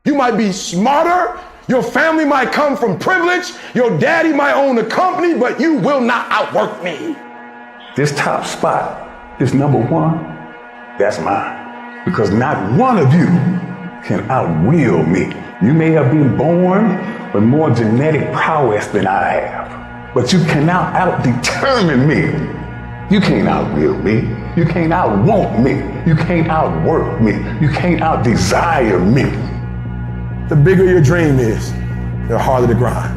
You might be smarter, your family might come from privilege, your daddy might own a company, but you will not outwork me. This top spot, this number one, that's mine. Because not one of you can outwill me. You may have been born with more genetic prowess than I have, but you cannot out-determine me. You can't outwill me. You can't outwant me. You can't outwork me. You can't outdesire me. The bigger your dream is, the harder the grind.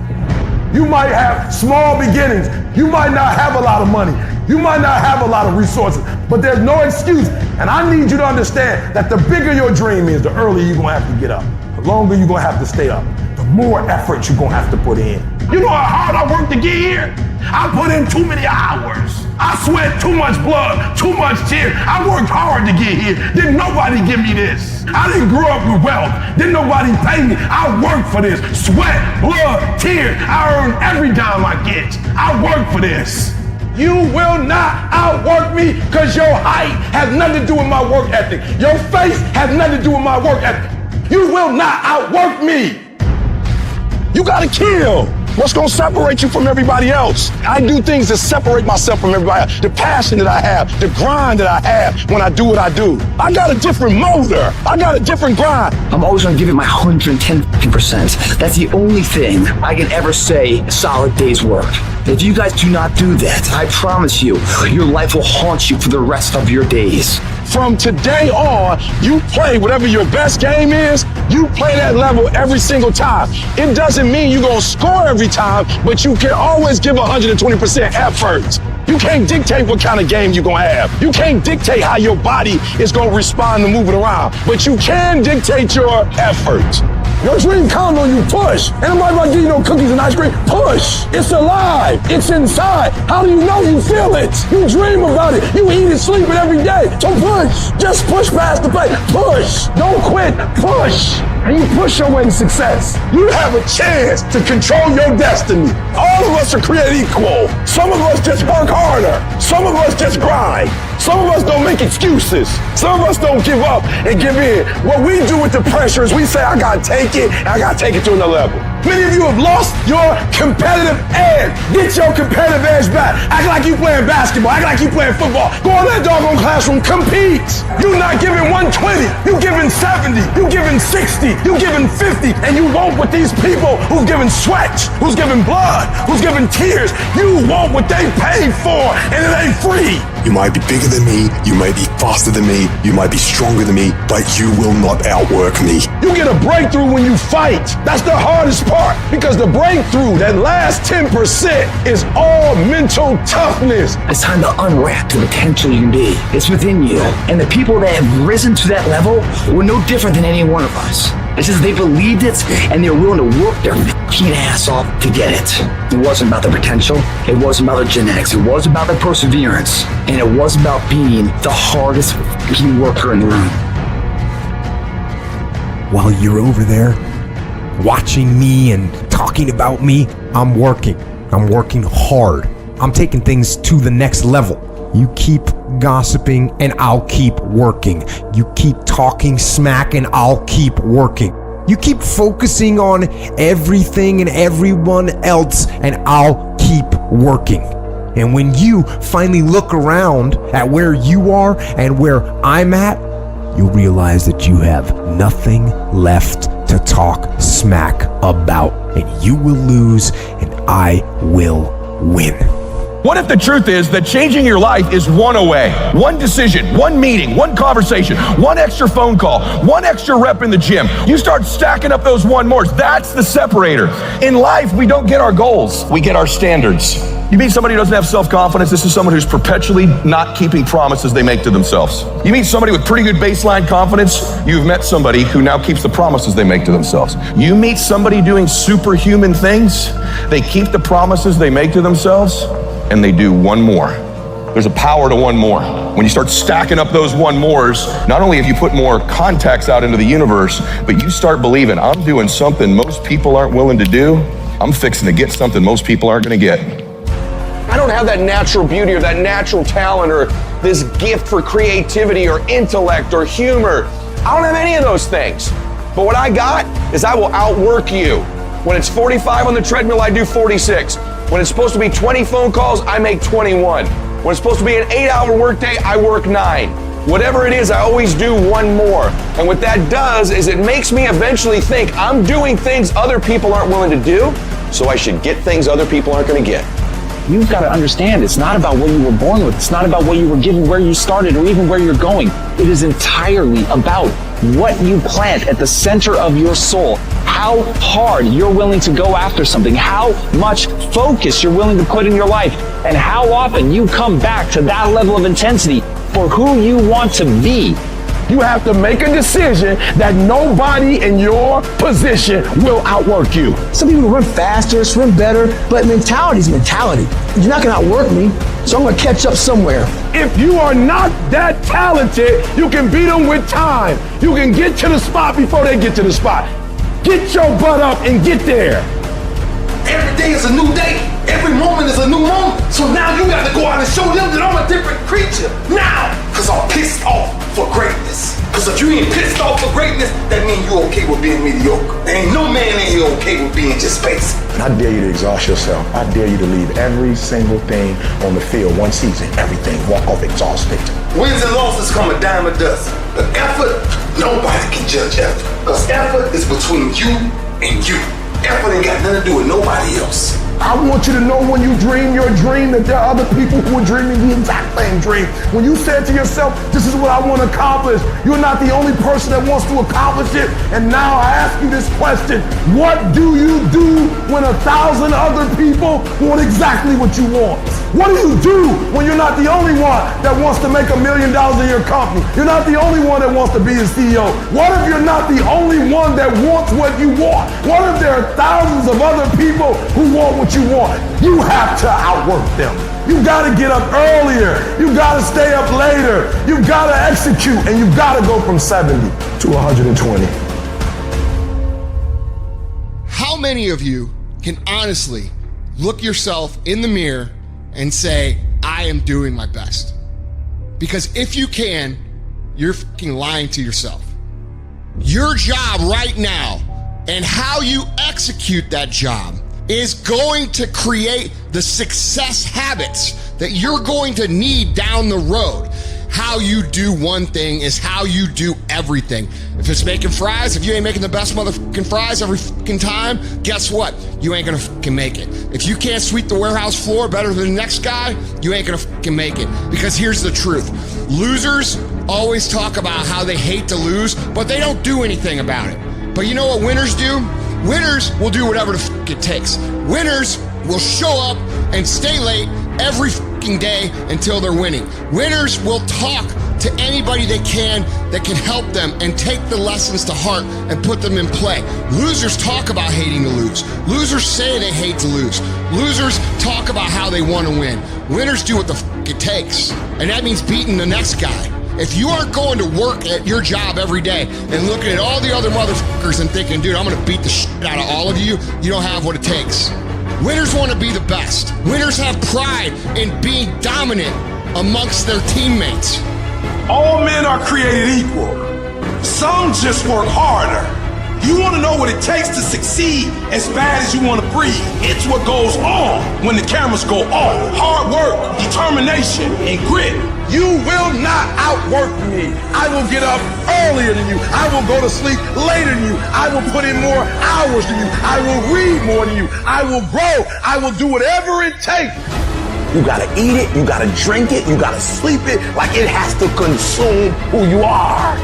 You might have small beginnings. You might not have a lot of money. You might not have a lot of resources, but there's no excuse. And I need you to understand that the bigger your dream is, the earlier you're gonna have to get up. The longer you're gonna have to stay up. The more effort you're gonna have to put in. You know how hard I worked to get here? I put in too many hours. I sweat too much blood, too much tears. I worked hard to get here. Didn't nobody give me this. I didn't grow up with wealth. Didn't nobody pay me. I worked for this. Sweat, blood, tears. I earn every dime I get. I work for this. You will not outwork me because your height has nothing to do with my work ethic. Your face has nothing to do with my work ethic. You will not outwork me. You gotta kill. What's gonna separate you from everybody else? I do things to separate myself from everybody else. The passion that I have, the grind that I have when I do what I do. I got a different motor. I got a different grind. I'm always gonna give it my 110%. That's the only thing I can ever say a solid day's work. If you guys do not do that, I promise you, your life will haunt you for the rest of your days. From today on, you play whatever your best game is, you play that level every single time. It doesn't mean you're gonna score every time, but you can always give 120% effort. You can't dictate what kind of game you're gonna have. You can't dictate how your body is gonna respond to moving around, but you can dictate your effort. Your dream comes when you push. And nobody about to give you no cookies and ice cream. Push. It's alive. It's inside. How do you know you feel it? You dream about it. You eat it, sleep it every day. So push. Just push past the pain. Push. Don't quit. Push. And you push your way to success. You have a chance to control your destiny. All of us are created equal. Some of us just work harder. Some of us just grind. Some of us don't make excuses. Some of us don't give up and give in. What we do with the pressure is we say, I gotta take it, and I gotta take it to another level. Many of you have lost your competitive edge. Get your competitive edge back. Act like you playing basketball. Act like you playing football. Go in that doggone classroom, compete. You're not giving 120. You giving 70. You giving 60. You giving 50. And you want what these people who's giving sweat, who's giving blood, who's giving tears, you want what they paid for, and it ain't free. You might be bigger than me, you might be faster than me, you might be stronger than me, but you will not outwork me. You get a breakthrough when you fight. That's the hardest part, because the breakthrough, that last 10%, is all mental toughness. It's time to unwrap the potential you can be. It's within you. And the people that have risen to that level were no different than any one of us. It's just they believed it and they're willing to work their fucking ass off to get it. It wasn't about the potential. It wasn't about the genetics. It was about the perseverance. And it was about being the hardest fucking worker in the room. While you're over there watching me and talking about me, I'm working. I'm working hard. I'm taking things to the next level. You keep gossiping and I'll keep working. You keep talking smack and I'll keep working. You keep focusing on everything and everyone else and I'll keep working. And when you finally look around at where you are and where I'm at, you'll realize that you have nothing left to talk smack about. And you will lose and I will win. What if the truth is that changing your life is one away? One decision, one meeting, one conversation, one extra phone call, one extra rep in the gym. You start stacking up those one mores. That's the separator. In life, we don't get our goals. We get our standards. You meet somebody who doesn't have self-confidence. This is someone who's perpetually not keeping promises they make to themselves. You meet somebody with pretty good baseline confidence. You've met somebody who now keeps the promises they make to themselves. You meet somebody doing superhuman things. They keep the promises they make to themselves, and they do one more. There's a power to one more. When you start stacking up those one mores, not only have you put more contacts out into the universe, but you start believing, I'm doing something most people aren't willing to do. I'm fixing to get something most people aren't gonna get. I don't have that natural beauty or that natural talent or this gift for creativity or intellect or humor. I don't have any of those things. But what I got is I will outwork you. When it's 45 on the treadmill, I do 46. When it's supposed to be 20 phone calls, I make 21. When it's supposed to be an 8-hour workday, I work 9. Whatever it is, I always do one more. And what that does is it makes me eventually think I'm doing things other people aren't willing to do, so I should get things other people aren't going to get. You've got to understand, it's not about what you were born with. It's not about what you were given, where you started, or even where you're going. It is entirely about what you plant at the center of your soul, how hard you're willing to go after something, how much focus you're willing to put in your life, and how often you come back to that level of intensity for who you want to be. You have to make a decision that nobody in your position will outwork you. Some people run faster, swim better, but mentality is mentality. You're not gonna outwork me, so I'm gonna catch up somewhere. If you are not that talented, you can beat them with time. You can get to the spot before they get to the spot. Get your butt up and get there. Every day is a new day. Every moment is a new moment. So now you got to go out and show them that I'm a different creature. Now, because I'm pissed off for greatness. Because if you ain't pissed off for greatness, that means you okay with being mediocre. There ain't no man in here okay with being just basic. I dare you to exhaust yourself. I dare you to leave every single thing on the field one season. Everything. Walk off exhausted. Wins and losses come a dime a dozen. But effort, nobody can judge effort. Because effort is between you and you. Effort ain't got nothing to do with nobody else. I want you to know when you dream your dream that there are other people who are dreaming the exact same dream. When you said to yourself, this is what I want to accomplish, you're not the only person that wants to accomplish it. And now I ask you this question, what do you do when 1,000 other people want exactly what you want? What do you do when you're not the only one that wants to make $1 million in your company? You're not the only one that wants to be a CEO. What if you're not the only one that wants what you want? What if there are thousands of other people who want what you want? You have to outwork them. You gotta get up earlier. You gotta stay up later. You gotta execute, and you gotta go from 70 to 120. How many of you can honestly look yourself in the mirror and say, I am doing my best? Because if you can, you're fucking lying to yourself. Your job right now and how you execute that job is going to create the success habits that you're going to need down the road. How you do one thing is how you do everything. If it's making fries, if you ain't making the best motherfucking fries every fucking time, guess what? You ain't gonna fucking make it. If you can't sweep the warehouse floor better than the next guy, you ain't gonna fucking make it. Because here's the truth. Losers always talk about how they hate to lose, but they don't do anything about it. But you know what winners do? Winners will do whatever the fuck it takes. Winners will show up and stay late every fucking day until they're winning. Winners will talk to anybody they can that can help them and take the lessons to heart and put them in play. Losers talk about hating to lose. Losers say they hate to lose. Losers talk about how they want to win. Winners do what the fuck it takes. And that means beating the next guy. If you aren't going to work at your job every day and looking at all the other motherfuckers and thinking, dude, I'm gonna beat the shit out of all of you, you don't have what it takes. Winners want to be the best. Winners have pride in being dominant amongst their teammates. All men are created equal. Some just work harder. You want to know what it takes to succeed as bad as you want to breathe. It's what goes on when the cameras go off. Hard work, determination, and grit. You will not outwork me. I will get up earlier than you. I will go to sleep later than you. I will put in more hours than you. I will read more than you. I will grow. I will do whatever it takes. You gotta eat it, you gotta drink it, you gotta sleep it, like it has to consume who you are.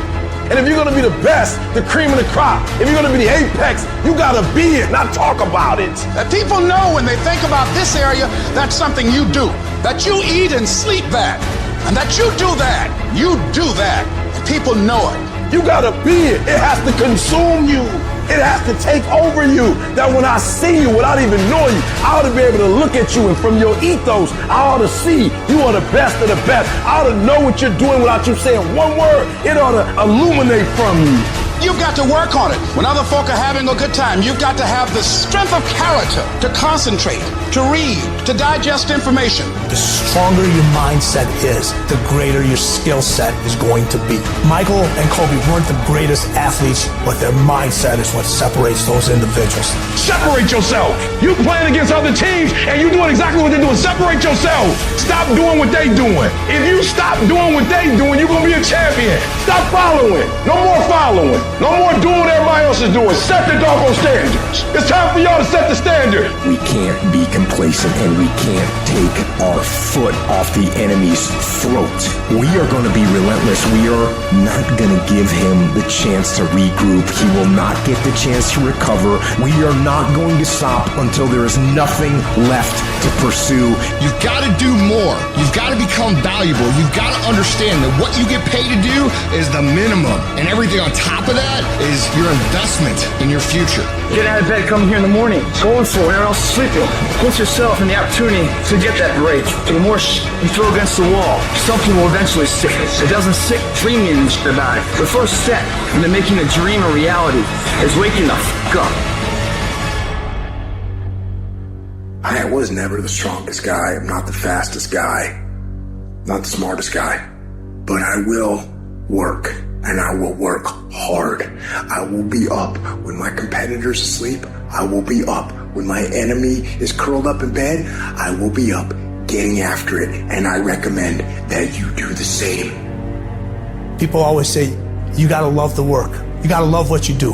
And if you're gonna be the best, the cream of the crop, if you're gonna be the apex, you gotta be it, not talk about it. That people know when they think about this area, that's something you do. That you eat and sleep that. And that you do that. You do that. And people know it. You gotta be it. It has to consume you. It has to take over you. That when I see you without even knowing you, I ought to be able to look at you, and from your ethos, I ought to see you are the best of the best. I ought to know what you're doing without you saying one word. It ought to illuminate from you. You've got to work on it. When other folk are having a good time, you've got to have the strength of character to concentrate, to read, to digest information. The stronger your mindset is, the greater your skill set is going to be. Michael and Kobe weren't the greatest athletes, but their mindset is what separates those individuals. Separate yourself. You playing against other teams and you doing exactly what they're doing. Separate yourself. Stop doing what they doing. If you stop doing what they doing, you're going to be a champion. Stop following. No more following. No more doing what everybody else is doing. Set the doggone standards. It's time for y'all to set the standard. We can't be complacent and we can't take our foot off the enemy's throat. We are going to be relentless. We are not going to give him the chance to regroup. He will not get the chance to recover. We are not going to stop until there is nothing left to pursue. You've got to do more. You've got to become valuable. You've got to understand that what you get paid to do is the minimum. And everything on top of that is your investment in your future. Get out of bed, come here in the morning, going for it, everyone else is sleeping. Put yourself in the opportunity to get that break. The more you throw against the wall, something will eventually stick. It doesn't stick dreaming about it. The first step into making a dream a reality is waking the f*** up. I was never the strongest guy. I'm not the fastest guy. Not the smartest guy. But I will work. And I will work hard. I will be up when my competitor's asleep. I will be up when my enemy is curled up in bed. I will be up getting after it. And I recommend that you do the same. People always say, you gotta love the work. You gotta love what you do.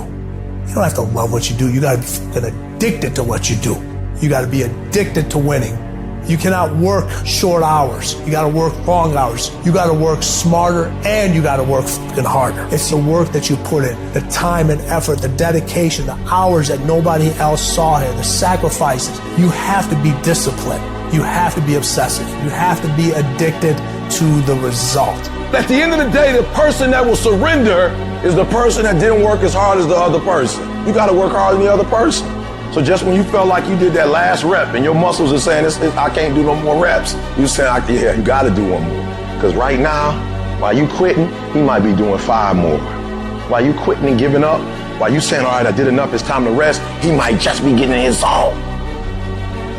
You don't have to love what you do. You gotta get addicted to what you do. You gotta be addicted to winning. You cannot work short hours. You gotta work long hours. You gotta work smarter and you gotta work fucking harder. It's the work that you put in, the time and effort, the dedication, the hours that nobody else saw here, the sacrifices. You have to be disciplined. You have to be obsessive. You have to be addicted to the result. At the end of the day, the person that will surrender is the person that didn't work as hard as the other person. You gotta work harder than the other person. So just when you felt like you did that last rep and your muscles are saying, I can't do no more reps, you say, yeah, you got to do one more. Because right now, while you quitting, he might be doing 5 more. While you quitting and giving up, while you saying, all right, I did enough, it's time to rest, he might just be getting in his zone.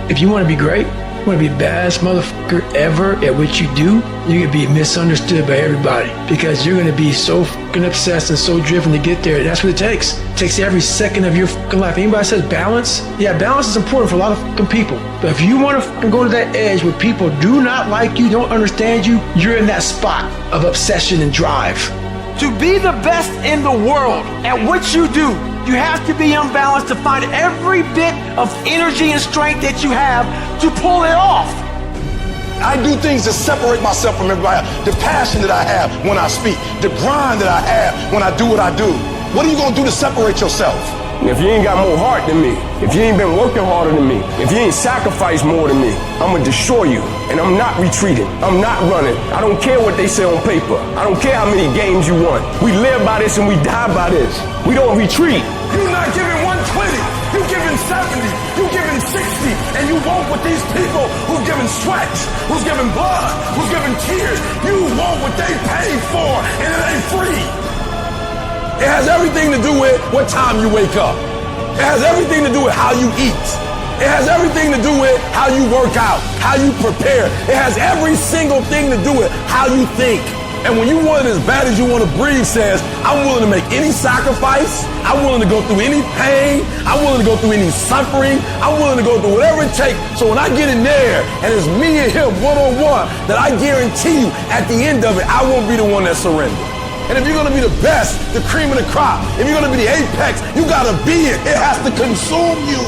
If you want to be great, you want to be the baddest motherfucker ever at what you do, you're going to be misunderstood by everybody because you're going to be so fucking obsessed and so driven to get there. That's what it takes. It takes every second of your fucking life. Anybody says balance? Yeah, balance is important for a lot of fucking people. But if you want to fucking go to that edge where people do not like you, don't understand you, you're in that spot of obsession and drive. To be the best in the world at what you do, you have to be unbalanced to find every bit of energy and strength that you have to pull it off. I do things to separate myself from everybody else. The passion that I have when I speak, the grind that I have when I do what I do. What are you gonna do to separate yourself? If you ain't got more heart than me, if you ain't been working harder than me, if you ain't sacrificed more than me, I'm gonna destroy you. And I'm not retreating. I'm not running. I don't care what they say on paper. I don't care how many games you won. We live by this and we die by this. We don't retreat. You're not giving 120. You're giving 70. You're giving 60. And you want what these people who's giving sweat, who's giving blood, who's giving tears, you want what they paid for, and it ain't free. It has everything to do with what time you wake up. It has everything to do with how you eat. It has everything to do with how you work out, how you prepare. It has every single thing to do with how you think. And when you want it as bad as you want to breathe says, I'm willing to make any sacrifice. I'm willing to go through any pain. I'm willing to go through any suffering. I'm willing to go through whatever it takes. So when I get in there and it's me and him one-on-one, that I guarantee you at the end of it, I won't be the one that surrenders. And if you're going to be the best, the cream of the crop, if you're going to be the apex, you got to be it. It has to consume you.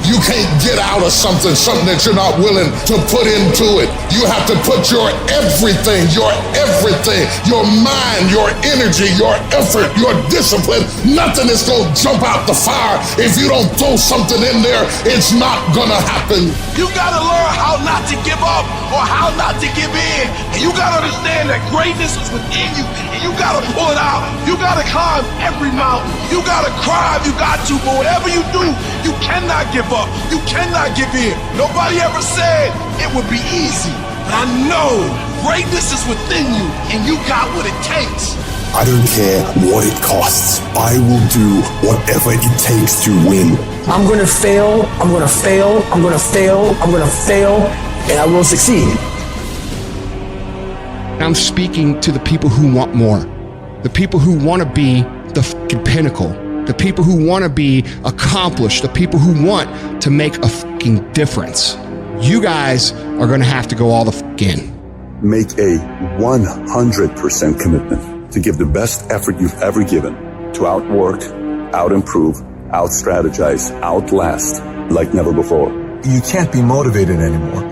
You can't get out of something that you're not willing to put into it. You have to put your everything, your mind, your energy, your effort, your discipline. Nothing is going to jump out the fire. If you don't throw something in there, it's not going to happen. You got to learn how not to give up or how not to give in. And you got to understand that greatness is within you. And you got to pull it out. You got to climb every mountain. You got to cry if you got to. But whatever you do, you cannot give up. You cannot give in. Nobody ever said it would be easy. But I know greatness is within you, and you got what it takes. I don't care what it costs. I will do whatever it takes to win. I'm gonna fail, I'm gonna fail, I'm gonna fail, I'm gonna fail, and I will succeed. I'm speaking to the people who want more, the people who want to be the fucking pinnacle, the people who want to be accomplished, the people who want to make a fucking difference. You guys are going to have to go all the fuck in. Make a 100% commitment to give the best effort you've ever given to outwork, out-improve, out-strategize, outlast like never before. You can't be motivated anymore.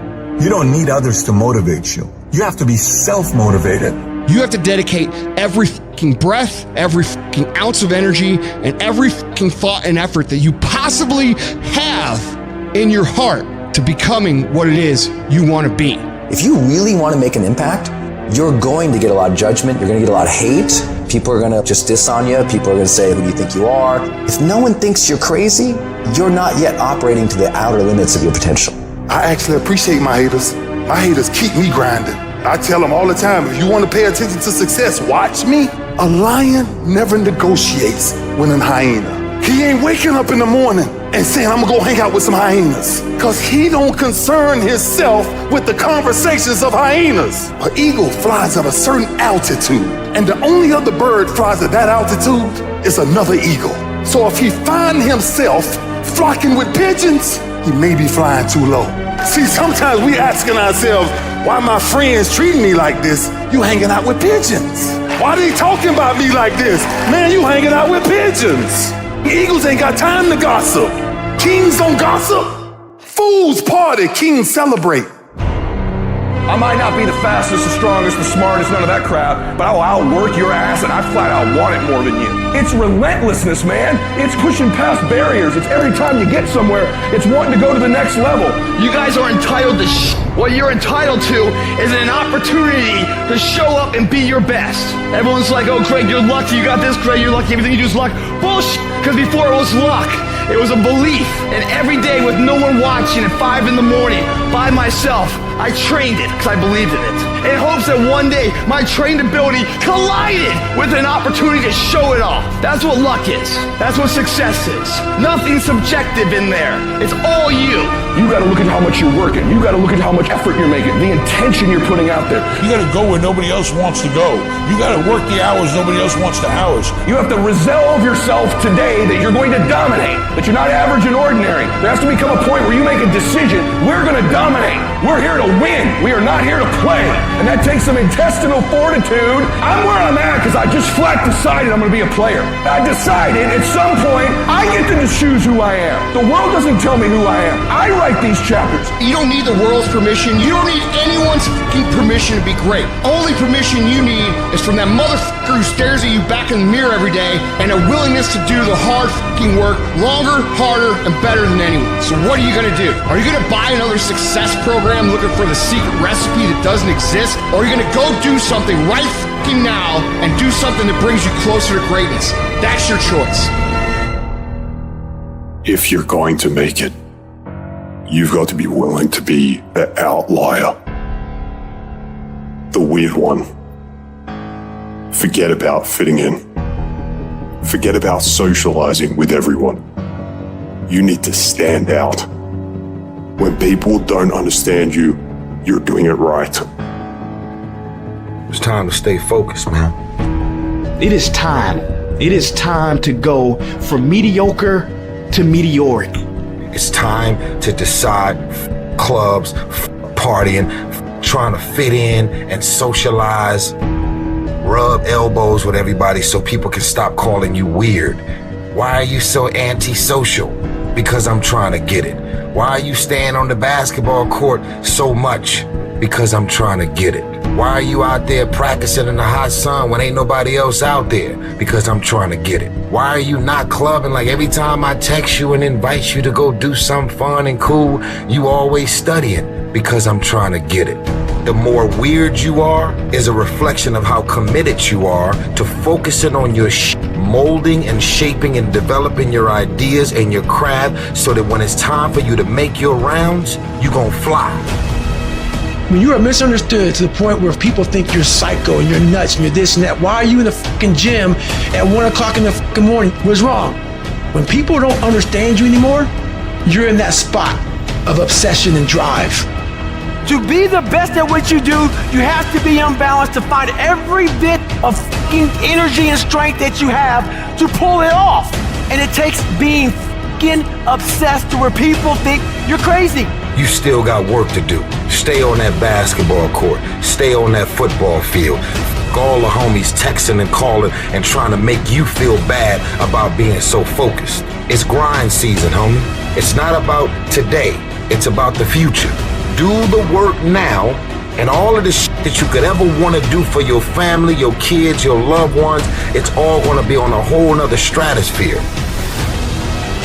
You don't need others to motivate you. You have to be self-motivated. You have to dedicate every fucking breath, every fucking ounce of energy, and every fucking thought and effort that you possibly have in your heart to becoming what it is you want to be. If you really want to make an impact, you're going to get a lot of judgment. You're going to get a lot of hate. People are going to just diss on you. People are going to say, who do you think you are? If no one thinks you're crazy, you're not yet operating to the outer limits of your potential. I actually appreciate my haters. My haters keep me grinding. I tell them all the time, if you want to pay attention to success, watch me. A lion never negotiates with a hyena. He ain't waking up in the morning and saying, I'm gonna go hang out with some hyenas. Cause he don't concern himself with the conversations of hyenas. An eagle flies at a certain altitude, and the only other bird flies at that altitude is another eagle. So if he find himself flocking with pigeons, he may be flying too low. See, sometimes we asking ourselves, why my friends treating me like this? You hanging out with pigeons. Why they talking about me like this? Man, you hanging out with pigeons. Eagles ain't got time to gossip. Kings don't gossip. Fools party, kings celebrate. I might not be the fastest, the strongest, the smartest, none of that crap, but I will outwork your ass, and I flat out want it more than you. It's relentlessness, man. It's pushing past barriers. It's every time you get somewhere, it's wanting to go to the next level. You guys are entitled to What you're entitled to is an opportunity to show up and be your best. Everyone's like, oh, Craig, you're lucky. You got this, Craig, you're lucky. Everything you do is luck. Bullshit, because before it was luck. It was a belief, and every day with no one watching at 5 in the morning, by myself, I trained it because I believed in it. In hopes that one day my trained ability collided with an opportunity to show it off. That's what luck is. That's what success is. Nothing subjective in there. It's all you. You gotta look at how much you're working. You gotta look at how much effort you're making, the intention you're putting out there. You gotta go where nobody else wants to go. You gotta work the hours nobody else wants to hours. You have to resolve yourself today that you're going to dominate, that you're not average and ordinary. There has to become a point where you make a decision. We're gonna dominate. We're here to win. We are not here to play. And that takes some intestinal fortitude. I'm where I'm at because I just flat decided I'm gonna be a player. I decided at some point I get to choose who I am. The world doesn't tell me who I am. I write these chapters. You don't need the world's permission. You don't need anyone's fucking permission to be great. Only permission you need is from that motherfucker who stares at you back in the mirror every day and a willingness to do the hard fucking work longer, harder, and better than anyone. So what are you gonna do? Are you gonna buy another success program looking for the secret recipe that doesn't exist? Or are you gonna go do something right fucking now and do something that brings you closer to greatness? That's your choice. If you're going to make it, you've got to be willing to be the outlier, the weird one. Forget about fitting in. Forget about socializing with everyone. You need to stand out. When people don't understand you, you're doing it right. It's time to stay focused, man. It is time. It is time to go from mediocre to meteoric. It's time to decide clubs, partying, trying to fit in and socialize, rub elbows with everybody so people can stop calling you weird. Why are you so antisocial? Because I'm trying to get it. Why are you staying on the basketball court so much? Because I'm trying to get it. Why are you out there practicing in the hot sun when ain't nobody else out there? Because I'm trying to get it. Why are you not clubbing like every time I text you and invite you to go do something fun and cool, you always studying? Because I'm trying to get it. The more weird you are is a reflection of how committed you are to focusing on your molding and shaping and developing your ideas and your craft so that when it's time for you to make your rounds, you gon' fly. When you are misunderstood to the point where people think you're psycho and you're nuts and you're this and that, why are you in the fucking gym at 1 o'clock in the fucking morning? What's wrong? When people don't understand you anymore, you're in that spot of obsession and drive. To be the best at what you do, you have to be unbalanced to find every bit of fucking energy and strength that you have to pull it off. And it takes being fucking obsessed to where people think you're crazy. You still got work to do. Stay on that basketball court. Stay on that football field. All the homies texting and calling and trying to make you feel bad about being so focused. It's grind season, homie. It's not about today. It's about the future. Do the work now, and all of the shit that you could ever want to do for your family, your kids, your loved ones, it's all going to be on a whole nother stratosphere.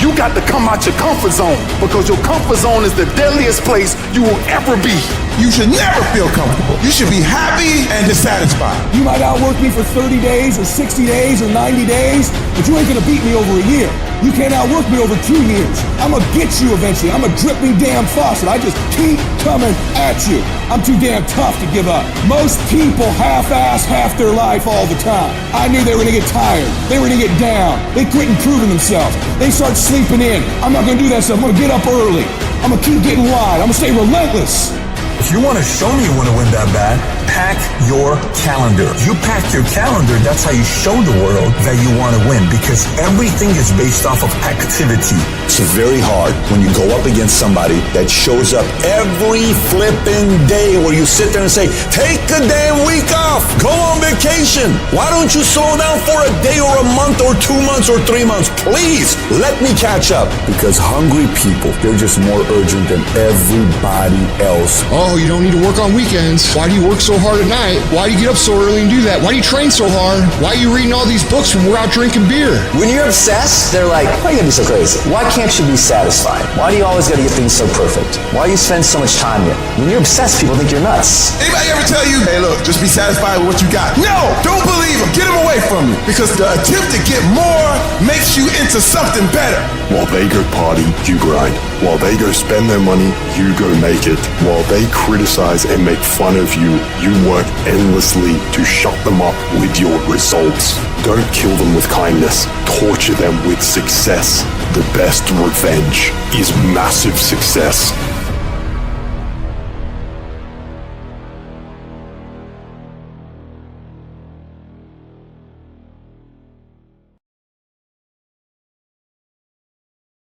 You got to come out your comfort zone, because your comfort zone is the deadliest place you will ever be. You should never feel comfortable. You should be happy and dissatisfied. You might outwork me for 30 days or 60 days or 90 days, but you ain't gonna beat me over a year. You can't outwork me over 2 years. I'm gonna get you eventually. I'm a dripping damn faucet. I just keep coming at you. I'm too damn tough to give up. Most people half-ass half their life all the time. I knew they were gonna get tired. They were gonna get down. They quit improving themselves. They start sleeping in. I'm not gonna do that stuff. I'm gonna get up early. I'm gonna keep getting wide. I'm gonna stay relentless. If you want to show me you want to win that bad, pack your calendar. You pack your calendar, that's how you show the world that you want to win, because everything is based off of activity. It's very hard when you go up against somebody that shows up every flipping day where you sit there and say, take a damn week off, go on vacation. Why don't you slow down for a day or a month or 2 months or 3 months? Please, let me catch up. Because hungry people, they're just more urgent than everybody else. Oh, you don't need to work on weekends. Why do you work so hard at night? Why do you get up so early and do that? Why do you train so hard? Why are you reading all these books when we're out drinking beer? When you're obsessed, they're like, why are you gonna be so crazy? Why can't you be satisfied? Why do you always gotta get things so perfect? Why do you spend so much time here? When you're obsessed, people think you're nuts. Anybody ever tell you, hey look, just be satisfied with what you got? No! Don't believe them. Get them away from you. Because the attempt to get more makes you into something better. While they go party, you grind. While they go spend their money, you go make it. While they criticize and make fun of you, you work endlessly to shut them up with your results. Don't kill them with kindness. Torture them with success. The best revenge is massive success.